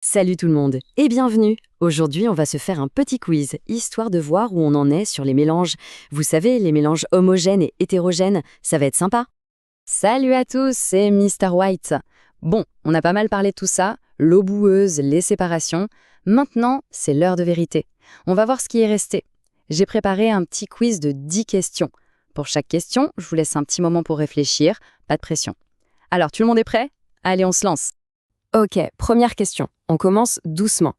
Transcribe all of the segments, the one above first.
Salut tout le monde et bienvenue. Aujourd'hui, on va se faire un petit quiz, histoire de voir où on en est sur les mélanges. Vous savez, les mélanges homogènes et hétérogènes, ça va être sympa. Salut à tous, c'est Mr. White. Bon, on a pas mal parlé de tout ça, l'eau boueuse, les séparations. Maintenant, c'est l'heure de vérité. On va voir ce qui est resté. J'ai préparé un petit quiz de 10 questions. Pour chaque question, je vous laisse un petit moment pour réfléchir, pas de pression. Alors, tout le monde est prêt? Allez, on se lance. Ok, première question. On commence doucement.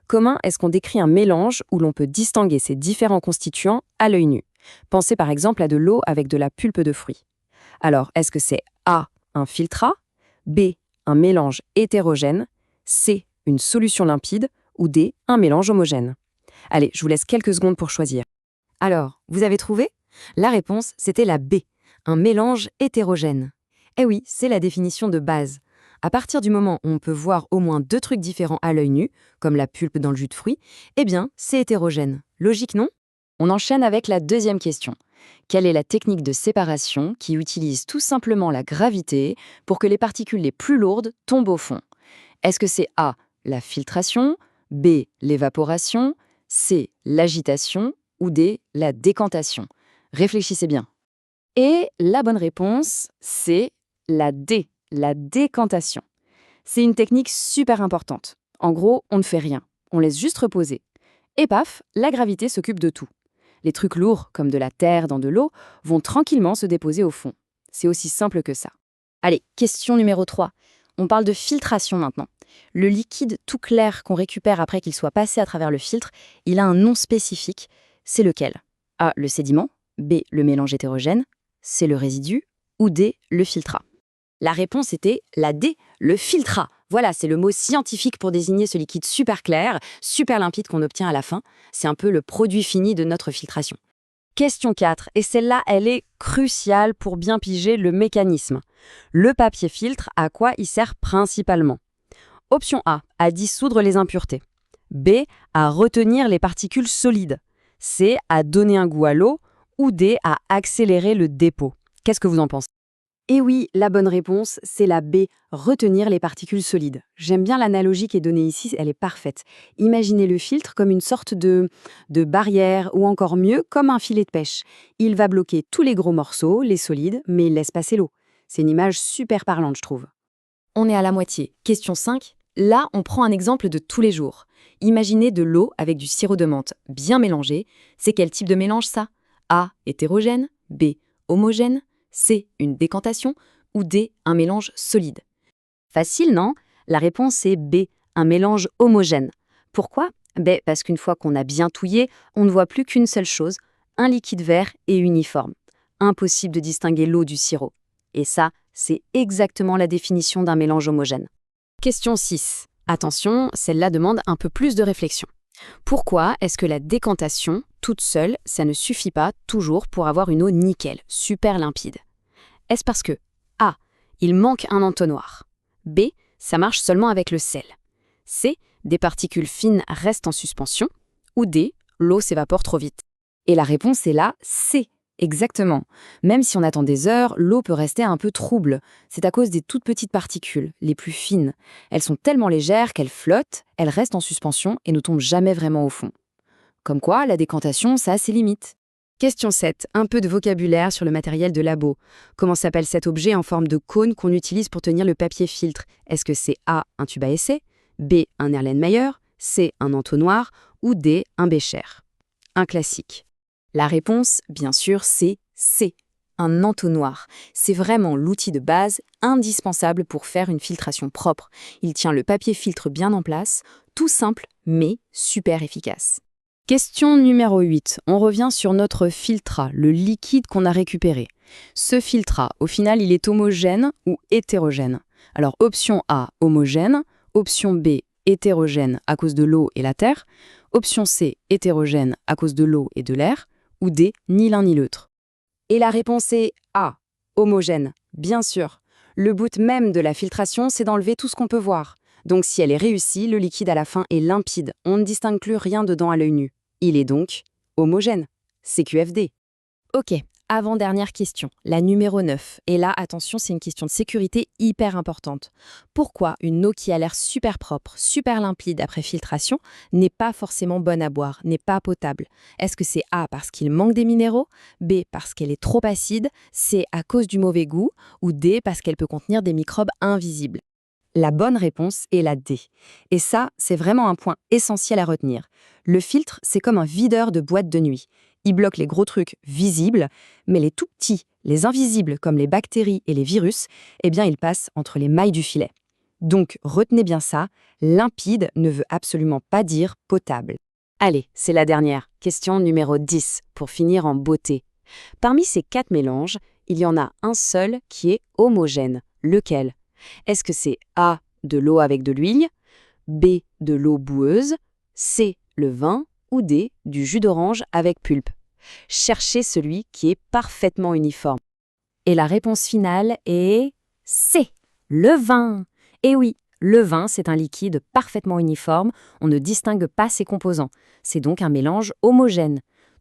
Comment est-ce qu'on décrit un mélange où l'on peut distinguer ces différents constituants à l'œil nu? Pensez par exemple à de l'eau avec de la pulpe de fruits. Alors, est-ce que c'est A, un filtrat, B, un mélange hétérogène, C, une solution limpide ou D, un mélange homogène? Allez, je vous laisse quelques secondes pour choisir. Alors, vous avez trouvé? La réponse, c'était la B, un mélange hétérogène. Eh oui, c'est la définition de base. À partir du moment où on peut voir au moins deux trucs différents à l'œil nu, comme la pulpe dans le jus de fruits, eh bien, c'est hétérogène. Logique, non? On enchaîne avec la deuxième question. Quelle est la technique de séparation qui utilise tout simplement la gravité pour que les particules les plus lourdes tombent au fond? Est-ce que c'est A, la filtration, B, l'évaporation, C, l'agitation ou D, la décantation? Réfléchissez bien. Et la bonne réponse, c'est la D, la décantation. C'est une technique super importante. En gros, on ne fait rien, on laisse juste reposer. Et paf, la gravité s'occupe de tout. Les trucs lourds, comme de la terre dans de l'eau, vont tranquillement se déposer au fond. C'est aussi simple que ça. Allez, question numéro 3. On parle de filtration maintenant. Le liquide tout clair qu'on récupère après qu'il soit passé à travers le filtre, il a un nom spécifique. C'est lequel? A, le sédiment, B, le mélange hétérogène, C, le résidu, ou D, le filtrat? La réponse était la D, le filtrat. Voilà, c'est le mot scientifique pour désigner ce liquide super clair, super limpide qu'on obtient à la fin. C'est un peu le produit fini de notre filtration. Question 4, et celle-là, elle est cruciale pour bien piger le mécanisme. Le papier filtre, à quoi il sert principalement? Option A, à dissoudre les impuretés. B, à retenir les particules solides. C, à donner un goût à l'eau. Ou D, à accélérer le dépôt. Qu'est-ce que vous en pensez? Et oui, la bonne réponse, c'est la B, retenir les particules solides. J'aime bien l'analogie qui est donnée ici, elle est parfaite. Imaginez le filtre comme une sorte de barrière, ou encore mieux, comme un filet de pêche. Il va bloquer tous les gros morceaux, les solides, mais il laisse passer l'eau. C'est une image super parlante, je trouve. On est à la moitié. Question 5. Là, on prend un exemple de tous les jours. Imaginez de l'eau avec du sirop de menthe bien mélangé. C'est quel type de mélange ça? A, hétérogène, B, homogène, C, une décantation ou D, un mélange solide? Facile, non? La réponse est B, un mélange homogène. Pourquoi? Parce qu'une fois qu'on a bien touillé, on ne voit plus qu'une seule chose, un liquide vert et uniforme. Impossible de distinguer l'eau du sirop. Et ça, c'est exactement la définition d'un mélange homogène. Question 6. Attention, celle-là demande un peu plus de réflexion. Pourquoi est-ce que la décantation, toute seule, ça ne suffit pas toujours pour avoir une eau nickel, super limpide? Est-ce parce que A, il manque un entonnoir, B, ça marche seulement avec le sel, C, des particules fines restent en suspension, ou D, l'eau s'évapore trop vite? Et la réponse est là, C. Exactement. Même si on attend des heures, l'eau peut rester un peu trouble. C'est à cause des toutes petites particules, les plus fines. Elles sont tellement légères qu'elles flottent, elles restent en suspension et ne tombent jamais vraiment au fond. Comme quoi, la décantation, ça a ses limites. Question 7. Un peu de vocabulaire sur le matériel de labo. Comment s'appelle cet objet en forme de cône qu'on utilise pour tenir le papier filtre? Est-ce que c'est A, un tube à essai, B, un Erlenmeyer, C, un entonnoir ou D, un bécher? Un classique. La réponse, bien sûr, c'est C, un entonnoir. C'est vraiment l'outil de base indispensable pour faire une filtration propre. Il tient le papier filtre bien en place, tout simple mais super efficace. Question numéro 8. On revient sur notre filtrat, le liquide qu'on a récupéré. Ce filtrat, au final, il est homogène ou hétérogène? Alors, option A, homogène. Option B, hétérogène à cause de l'eau et la terre. Option C, hétérogène à cause de l'eau et de l'air. Ou D, ni l'un ni l'autre? Et la réponse est A, homogène, bien sûr. Le but même de la filtration, c'est d'enlever tout ce qu'on peut voir. Donc si elle est réussie, le liquide à la fin est limpide, on ne distingue plus rien dedans à l'œil nu. Il est donc homogène, CQFD. Ok, Avant-dernière question, la numéro 9. Et là, attention, c'est une question de sécurité hyper importante. Pourquoi une eau qui a l'air super propre, super limpide après filtration n'est pas forcément bonne à boire, n'est pas potable? Est-ce que c'est A parce qu'il manque des minéraux, B parce qu'elle est trop acide, C à cause du mauvais goût ou D parce qu'elle peut contenir des microbes invisibles? La bonne réponse est la D. Et ça, c'est vraiment un point essentiel à retenir. Le filtre, c'est comme un videur de boîte de nuit. Il bloque les gros trucs visibles, mais les tout petits, les invisibles comme les bactéries et les virus, eh bien, ils passent entre les mailles du filet. Donc, retenez bien ça, limpide ne veut absolument pas dire potable. Allez, c'est la dernière, question numéro 10, pour finir en beauté. Parmi ces 4 mélanges, il y en a un seul qui est homogène. Lequel? Est-ce que c'est A, de l'eau avec de l'huile, B, de l'eau boueuse, C, le vin ou D, du jus d'orange avec pulpe? Cherchez celui qui est parfaitement uniforme. Et la réponse finale est C, le vin. Et oui, le vin, c'est un liquide parfaitement uniforme, on ne distingue pas ses composants. C'est donc un mélange homogène.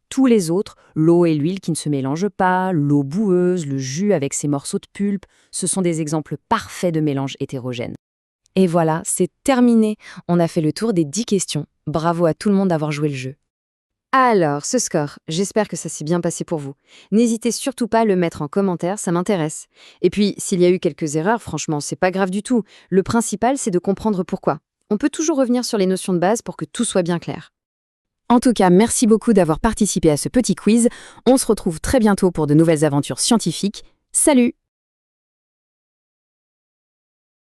Tous les autres, l'eau et l'huile qui ne se mélangent pas, l'eau boueuse, le jus avec ses morceaux de pulpe, ce sont des exemples parfaits de mélanges hétérogènes. Et voilà, c'est terminé. On a fait le tour des 10 questions. Bravo à tout le monde d'avoir joué le jeu. Alors, ce score, j'espère que ça s'est bien passé pour vous. N'hésitez surtout pas à le mettre en commentaire, ça m'intéresse. Et puis, s'il y a eu quelques erreurs, franchement, c'est pas grave du tout. Le principal, c'est de comprendre pourquoi. On peut toujours revenir sur les notions de base pour que tout soit bien clair. En tout cas, merci beaucoup d'avoir participé à ce petit quiz. On se retrouve très bientôt pour de nouvelles aventures scientifiques. Salut!